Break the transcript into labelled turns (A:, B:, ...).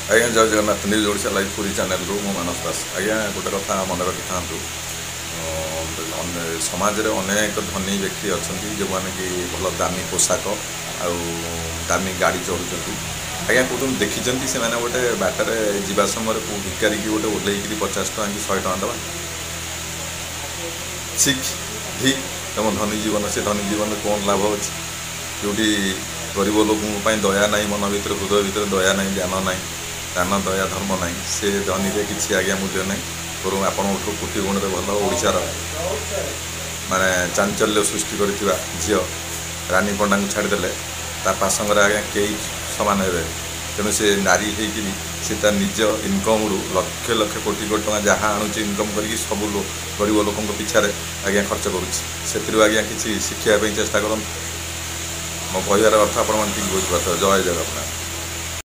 A: आज्ञा जय Jagannath news Odisha live Puri channel रु मो मानस दास। आज्ञा गोटे कथा मन रखि था समाज रे अनेक धनी व्यक्ति अच्छा जो मैंने कि भल दामी पोशाक आ दामी गाड़ी चढ़ुच्च। आज्ञा कौन देखी से मैंने गोटे बाटर जावा समय भिकारी की गोटे ओह्लैक 50 टଙ୍କା कि 100 टଙ୍କା दवा शिख धिक तुम धनी जीवन से धनी जीवन कौन लाभ अच्छे जोटी गरीब लोक दया ना मन भर हृदय भर दया ना ज्ञान ना दान दया धर्म ना से धनी रे किसी आज्ञा मूल्य ना बरं आपण कोटि गुण भल ओडार माने चांचल्य सृष्टि कर झील रानी पंडा को छाड़देले पासंगे आज्ञा कई सामान हे तेणु से नारी होता निज इनकम रु लक्ष लक्ष कोटि कोटि टଙ୍କା जहाँ आणुचे इनकम करके सब गरीब लोक पिछारे आज्ञा खर्च करुँच आज्ञा किसी शिखापी चेष्टा कर मो कहार अर्थ आप ठीक बुझीपार। जय जगन्नाथ।